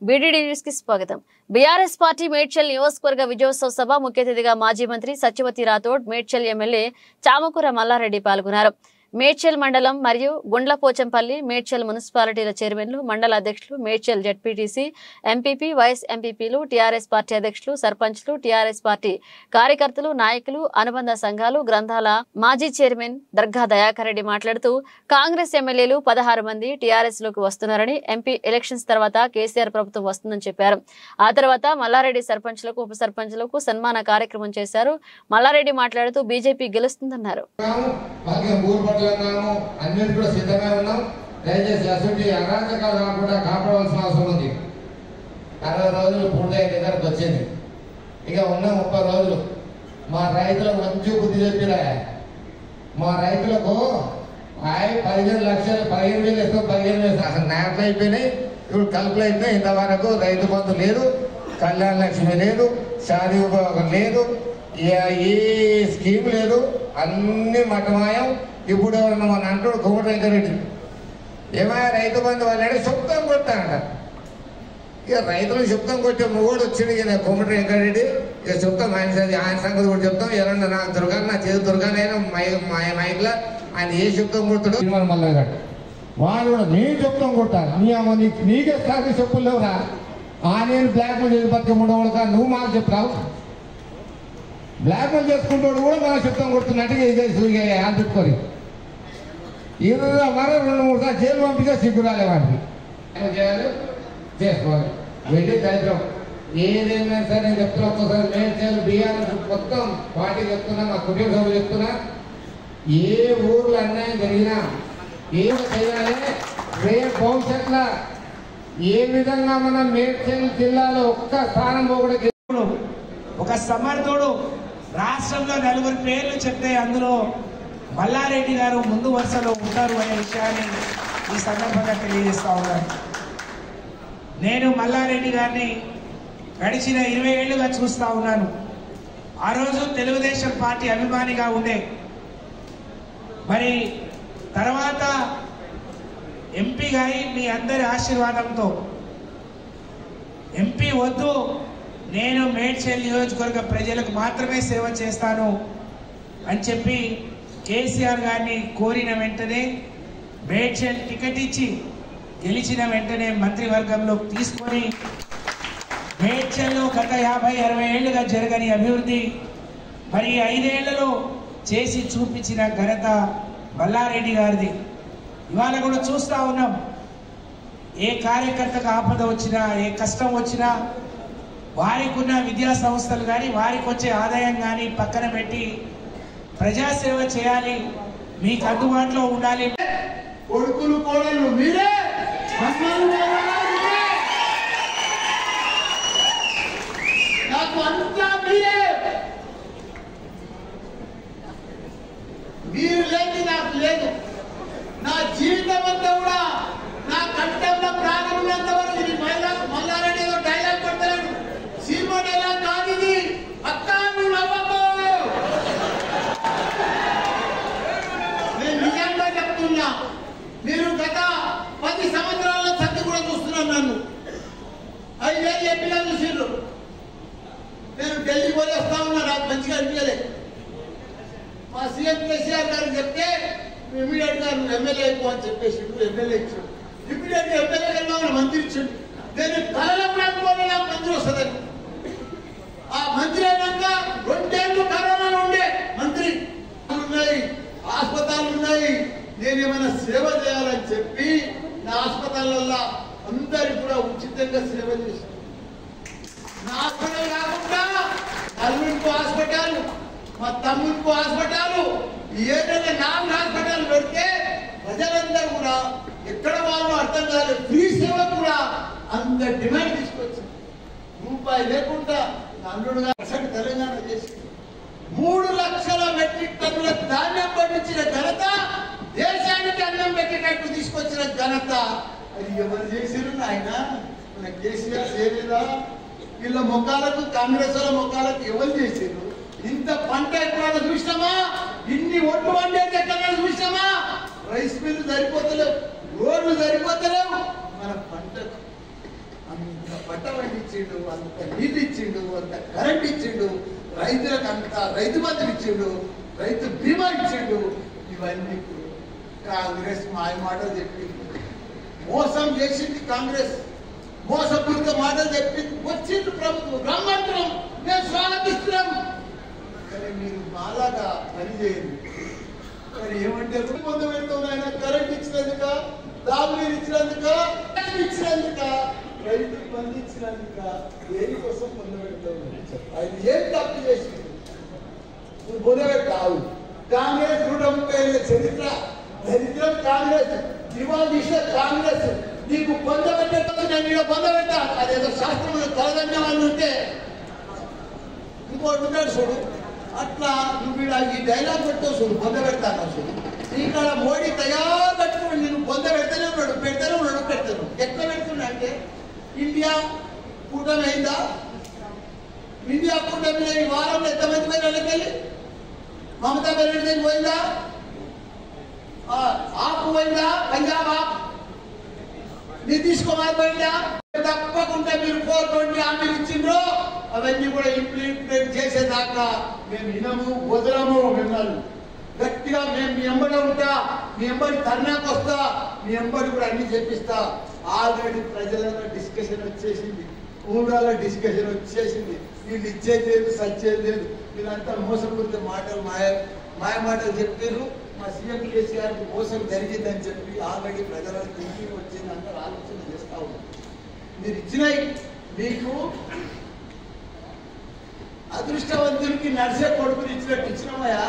BDD news కి స్వాగతం. BRS party Medchal నియోజకవర్గ విజయోత్సవ సభ ముఖ్య అతిథిగా మాజీ మంత్రి సత్యవతి రాథోడ్, మేడ్చల్ ఎమ్మెల్యే చామకూర మల్లారెడ్డి పాల్గొన్నారు. మేడ్చల్ మండలం మరియు గుండ్లపోచంపల్లి, మేడ్చల్ మున్సిపాలిటీల చైర్మన్లు, మండల అధ్యక్షులు, మేడ్చల్ జెడ్పీటీసీ, ఎంపీపీ, వైస్ ఎంపీపీలు, టీఆర్ఎస్ పార్టీ అధ్యక్షులు, సర్పంచ్లు, టీఆర్ఎస్ పార్టీ కార్యకర్తలు, నాయకులు, అనుబంధ సంఘాలు, గ్రంథాల మాజీ చైర్మన్ దర్గా దయాకర్ రెడ్డి మాట్లాడుతూ కాంగ్రెస్ ఎమ్మెల్యేలు 16 మంది టీఆర్ఎస్ లోకి వస్తున్నారని, ఎంపీ ఎలక్షన్స్ తర్వాత కేసీఆర్ ప్రభుత్వం వస్తుందని చెప్పారు. ఆ తర్వాత మల్లారెడ్డి సర్పంచ్లకు, ఉప సర్పంచ్లకు సన్మాన కార్యక్రమం చేశారు. మల్లారెడ్డి మాట్లాడుతూ బీజేపీ గెలుస్తుందన్నారు. అన్నిటి కూడా సిద్ధంగా ఉన్నాం. దయచేసి అసలు అరాచకాలు కాకుండా కాపాడవలసిన అవసరం ఉంది. 60 రోజులు పూర్తయ్యే దగ్గరకు వచ్చింది. ఇక ఉన్న 30 రోజులు మా రైతులకు మంచి బుద్ధి చెప్పిరా. మా రైతులకు 15 లక్షలు 15,000 ఇస్తాం, 15,000 అసలు నాట్లు అయిపోయినాయి. ఇప్పుడు కలుపులు అయితే ఇంతవరకు రైతు బంధు లేదు, కళ్యాణ లక్ష్మి లేదు, షాదీ ఉపయోగం లేదు, ఏ స్కీమ్ లేదు, అన్ని మటమాయం. ఇప్పుడు ఎవరన్నా మన అంటాడు కోమటి వెంకరెడ్డి ఏమైనా రైతు బంధు వాళ్ళని శుభ్రం కొట్టానంట. ఇక రైతులు శుభ్రం కొట్టే మూడు వచ్చింది కదా కోమటి వెంకరెడ్డి. ఇక శుభ్రం ఆయన సంగతి కూడా చెప్తాం. ఎవరన్నా నాకు దుర్గాన్ని, నా చేతి దుర్గానైనా మైక్లో ఆయన ఏ శుభ్రం కొడతాడు మళ్ళీ వాడు కూడా నేను శుభ్రం కొట్టాను. నీకే స్థాయి చెప్పులు లేవురా. నేను బ్లాక్ మెయిల్ చేసి బతికే ఉండవుగా నువ్వు మాకు చెప్తావు. బ్లాక్ మెయిల్ చేసుకుంటాడు కూడా మనం శుభ్రం కొడుతున్నట్టుగా అని చెప్పుకొని ఈరోజు మరో 2-3 సార్లు జైలు పంపిస్తే సిగ్గురాలే వాటికి చేయాలి, చేసుకోవాలి. వెళ్ళి దరిద్రం ఏదైనా సరే నేను చెప్తున్నా. ఒక్కసారి మేడ్చల్ బీఆర్ఎస్ మొత్తం పార్టీ చెప్తున్నా, మా కుటుంబ సభ్యులు చెప్తున్నా, ఏ ఊర్లో అన్యాయం జరిగినా ఏం చేయాలి, రేపు భవిష్యత్తులో ఏ విధంగా మనం మేడ్చల్ జిల్లాలో ఒక్క స్థానం కూడా ఒక సమర్థుడు రాష్ట్రంలో 4 పేర్లు చెప్తే అందులో మల్లారెడ్డి గారు ముందు వరుసలో ఉంటారు అనే విషయాన్ని ఈ సందర్భంగా తెలియజేస్తా ఉన్నాను. నేను మల్లారెడ్డి గారిని గడిచిన 20 ఏళ్లుగా చూస్తా ఉన్నాను. ఆ రోజు తెలుగుదేశం పార్టీ అభిమానిగా ఉండే, మరి తర్వాత ఎంపీగా మీ అందరి ఆశీర్వాదంతో ఎంపీ వద్దు, నేను మేడ్చల్ నియోజకవర్గ ప్రజలకు మాత్రమే సేవ చేస్తాను అని చెప్పి కేసీఆర్ గారిని కోరిన వెంటనే మేడ్చల్ టికెట్ ఇచ్చి గెలిచిన వెంటనే మంత్రివర్గంలో తీసుకొని మేడ్చల్లో గత 50-60 ఏళ్లుగా జరగని అభివృద్ధి మరి 5 ఏళ్లలో చేసి చూపించిన ఘనత మల్లారెడ్డి గారిది. ఇవాళ కూడా చూస్తూ ఉన్నాం. ఏ కార్యకర్తకు ఆపద వచ్చినా, ఏ కష్టం వచ్చినా వారికి ఉన్న విద్యా సంస్థలు కానీ, వారికి వచ్చే ఆదాయం కానీ పక్కన పెట్టి ప్రజాసేవ చేయాలి, మీకు అందుబాటులో ఉండాలి. కొడుకులు కోడళ్ళు మీరే, నాకు అంతా మీరే. మీరు లేని నాకు లేదు. నా జీవితం అంతా కూడా నా కంఠంలో ప్రాణం ఉన్నంత వరకు మల్లారెడ్డి ఏదో డైలాగ్ కొడతాను, సినిమా డైలాగ్ కాదు ఇది. అక్క నువ్వు నవ్వకు, నేను నిజంగా చెప్తున్నా. మీరు గత 10 సంవత్సరాల సత్తి కూడా చూస్తున్నాను. నన్ను 5 ఏళ్ళు ఎంపీగా చూసిండ్రు. నేను ఢిల్లీ పోయి వస్తా ఉన్నా, నాకు మంచిగా అనిపించలేదు. మా సీఎం కేసీఆర్ గారికి చెప్తే ఇమీడియట్ గా నువ్వు ఎమ్మెల్యే అయిపో అని చెప్పేసి ఎమ్మెల్యే ఇచ్చాడు. ఇమీడియట్ గా ఎమ్మెల్యే వెళ్దామని మంత్రి ఇచ్చాడు. నేను కళలో ప్రాంతంలో నాకు మంత్రి వస్తుందని. ఆ మంత్రి అయినాక 2 ఏళ్ళు కరోనాలో ఉండే మంత్రి ఉన్నాయి, హాస్పిటల్ ఉన్నాయి. నేనేమైనా సేవ చేయాలని చెప్పి నా హాస్పిటల్లో అందరికి కూడా ఉచితంగా సేవ చేశాను. నా హాస్పిటల్ కాకుండా అల్లుడికి హాస్పిటల్, మా తమ్ముడికి హాస్పిటల్, ఏదైనా 4 హాస్పిటల్ పెడితే ప్రజలందరూ కూడా ఎక్కడ వాళ్ళు అర్థం కాలేదు, ఫ్రీ సేవ కూడా అంత డిమాండ్ తీసుకొచ్చింది. రూపాయి లేకుండా అల్లుడుగా తెలంగాణ చేసి 3 లక్షల మెట్రిక్ టన్నుల ధాన్యం పండించిన ఘనత, దేశానికి అన్నం పెట్టేటట్టు తీసుకొచ్చిన ఘనత అది ఎవరు చేసిరు? ఆయన మన కేసీఆర్ చేయలేదా? వీళ్ళ మొక్కలకు, కాంగ్రెస్ వాళ్ళ మొక్కలకు ఎవరు చేసారు? ఇంత పంట ఎక్కడైనా చూసినామా? ఇన్ని ఒడ్లు వండేది ఎక్కడైనా చూసినామా? రైస్ మిల్లు సరిపోతలేవు, రోడ్లు సరిపోతలేవు. మన పంటకు అంత పంట పండించిండు, అంత నీళ్ళు ఇచ్చిండు, అంత కరెంట్ ఇచ్చిండు, రైతులకు అంత రైతు బంధువు ఇచ్చిండు, రైతు బీమా ఇచ్చిండు. ఇవన్నీ కాంగ్రెస్ మాయ మాటలు చెప్పింది, మోసం చేసింది కాంగ్రెస్, మోసపూరిత మాటలు చెప్పింది. వచ్చింది ప్రభుత్వం, రమ్మంటున్నాం, మేము స్వాగతిస్తున్నాం. కానీ మీరు మాలాగా పనిచేయండి. మరి ఏమంటే పొందు పెడుతుంది ఆయన, కరెంట్ ఇచ్చినందుక, దాబునీరు ఇచ్చినందుక, ఇచ్చినందుక, రైతు బంధు ఇచ్చినందుక, దేనికోసం పొందు పెడతావు? ఆయన ఏం తప్పు చేసింది నువ్వు పొందబెట్టావు? కాంగ్రెస్ 130 చరిత్ర, దరిద్రం కాంగ్రెస్, దివాళ తీసిన కాంగ్రెస్. నీకు పొందబెట్టేటప్పుడు నేను పొందబెట్టా, అదేదో శాస్త్రంలో తలదన్నే వాళ్ళు ఉంటే ఇంకోటి ఉంటాడు చూడు, అట్లా నువ్వు ఈ డైలాగ్ పెడతావు చూడు, పొందబెడతాను చూడు. ఇక్కడ మోడీ తయారు కట్టుకుని నేను పొందబెడతానే ఉన్నాడు, పెడతానే ఉన్నాడు, పెడతాను. ఎట్లా పెడుతున్నా అంటే ఇండియా కూటమి అయిందా? ఇండియా కూటమి ఈ వారంలో ఎంతమంది పోయిన వెళ్ళి మమతా బెనర్జీ పోయిందా? ఆప్ పోయిందా? పంజాబ్ ఆప్. నితీష్ కుమార్ పోయిందా? తప్పకుండా మీరు 420 హామీలు ఇచ్చిండ్రో అవన్నీ కూడా ఇంప్లిమెంట్ చేసేదాకా మేము వినము, వదలము. మిమ్మల్ని గట్టిగా మేము మీ ఎంబడి ఉంటా, మీ ఎంబడి ధర్నాకు వస్తా, మీ ఎంబడి కూడా అన్ని చెప్పిస్తా. ఆల్రెడీ ప్రజలలో డిస్కషన్ వచ్చేసింది, ఊళ్ళలో డిస్కషన్ వచ్చేసింది. వీళ్ళు ఇచ్చేది లేదు, సచ్చేది లేదు. వీళ్ళంతా మోసపూరిత మాటలు, మాయ మాటలు చెప్పారు. మా సీఎం కేసీఆర్కి మోసం జరిగిందని చెప్పి ఆల్రెడీ ప్రజలకు థింకింగ్ వచ్చింది, అందరూ ఆలోచన చేస్తా ఉన్నారు. మీరు ఇచ్చినాయి, మీకు అదృష్టవంతులకి నడిచే కొడుకుని ఇచ్చినట్టు ఇచ్చినామయ్యా.